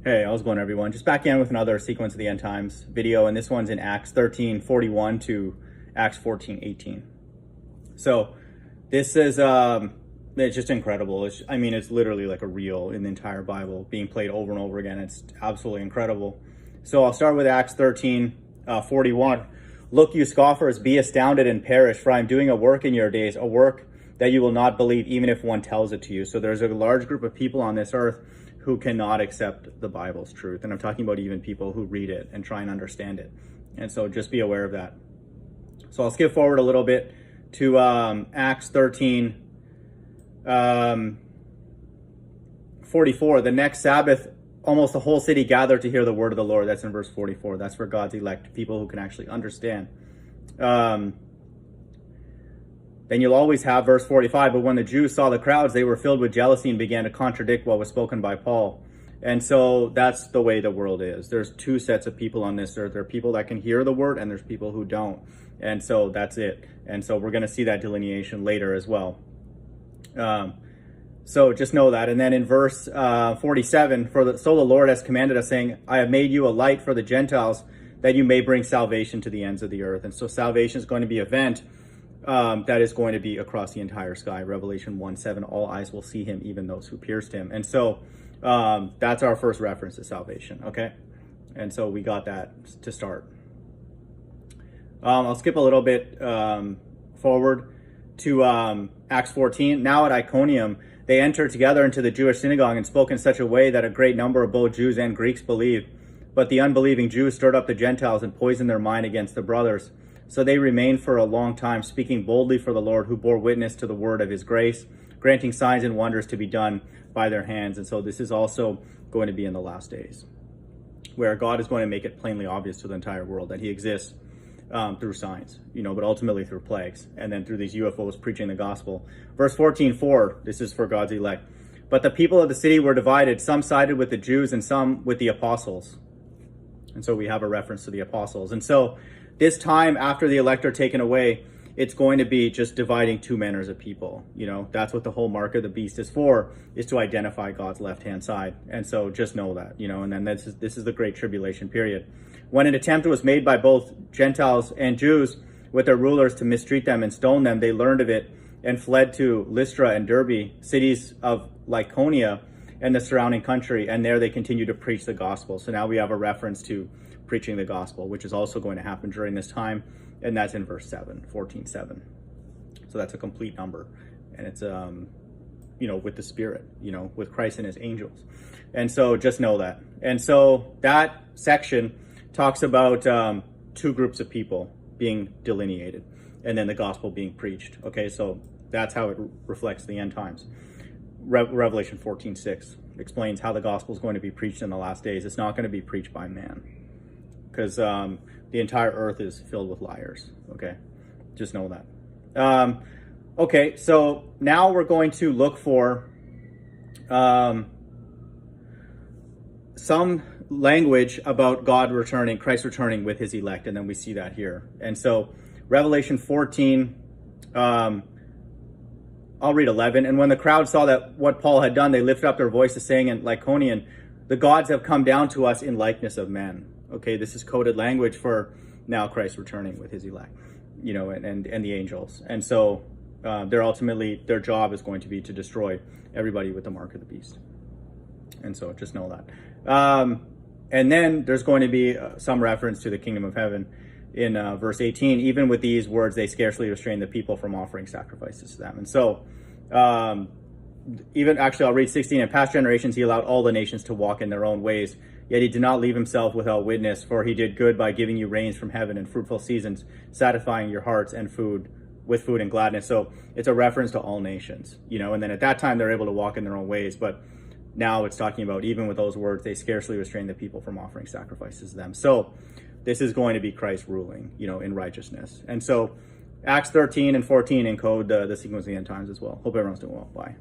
Hey, how's it going, everyone? Just back in with another sequence of the end times video, and this one's in Acts 13:41 to Acts 14:18. So this is it's just incredible. It's literally like a reel in the entire Bible being played over and over again. It's absolutely incredible. So I'll start with Acts 13:41. Look, you scoffers, be astounded and perish, for I am doing a work in your days, a work that you will not believe, even if one tells it to you. So there's a large group of people on this earth who cannot accept the Bible's truth. And I'm talking about even people who read it and try and understand it. And so just be aware of that. So I'll skip forward a little bit to Acts 13:44. The next Sabbath, almost the whole city gathered to hear the word of the Lord. That's in verse 44. That's for God's elect, people who can actually understand. Then you'll always have verse 45, but when the Jews saw the crowds, they were filled with jealousy and began to contradict what was spoken by Paul. And so that's the way the world is. There's two sets of people on this earth. There are people that can hear the word and there's people who don't. And so that's it. And so we're going to see that delineation later as well. So just know that. And then in verse 47, so the Lord has commanded us, saying, I have made you a light for the Gentiles, that you may bring salvation to the ends of the earth. And so salvation is going to be an event that is going to be across the entire sky. Revelation 1:7, all eyes will see him, even those who pierced him. And so that's our first reference to salvation, okay? And so we got that to start. I'll skip a little bit forward to Acts 14. Now at Iconium, they entered together into the Jewish synagogue and spoke in such a way that a great number of both Jews and Greeks believed. But the unbelieving Jews stirred up the Gentiles and poisoned their mind against the brothers. So they remained for a long time, speaking boldly for the Lord, who bore witness to the word of his grace, granting signs and wonders to be done by their hands. And so this is also going to be in the last days, where God is going to make it plainly obvious to the entire world that he exists through signs, but ultimately through plagues, and then through these UFOs preaching the gospel. Verse 14:4, this is for God's elect. But the people of the city were divided. Some sided with the Jews and some with the apostles. And so we have a reference to the apostles. And so this time after the elect are taken away, it's going to be just dividing two manners of people. That's what the whole mark of the beast is for, is to identify God's left-hand side. And so just know that, and then this is the great tribulation period. When an attempt was made by both Gentiles and Jews with their rulers to mistreat them and stone them, they learned of it and fled to Lystra and Derbe, cities of Lycaonia and the surrounding country. And there they continued to preach the gospel. So now we have a reference to preaching the gospel, which is also going to happen during this time, and that's in verse 7, 14:7. So that's a complete number, and it's with the Spirit, with Christ and his angels. And so just know that. And so that section talks about two groups of people being delineated, and then the gospel being preached. Okay, so that's how it reflects the end times. Revelation 14:6 explains how the gospel is going to be preached in the last days. It's not going to be preached by man, because the entire earth is filled with liars. Okay, just know that. Okay, so now we're going to look for some language about God returning, Christ returning with his elect, and then we see that here. And so Revelation 14, I'll read 11. And when the crowd saw that what Paul had done, they lifted up their voices, saying in Lycaonian, the gods have come down to us in likeness of men. Okay, this is coded language for now Christ returning with his elect, and the angels. And so their job is going to be to destroy everybody with the mark of the beast. And so just know that. And then there's going to be some reference to the kingdom of heaven in verse 18. Even with these words, they scarcely restrain the people from offering sacrifices to them. And so I'll read 16. In past generations, he allowed all the nations to walk in their own ways. Yet he did not leave himself without witness, for he did good by giving you rains from heaven and fruitful seasons, satisfying your hearts and with food and gladness. So it's a reference to all nations, and then at that time they're able to walk in their own ways. But now it's talking about, even with those words, they scarcely restrain the people from offering sacrifices to them. So this is going to be Christ ruling, in righteousness. And so Acts 13 and 14 encode the sequence of the end times as well. Hope everyone's doing well. Bye.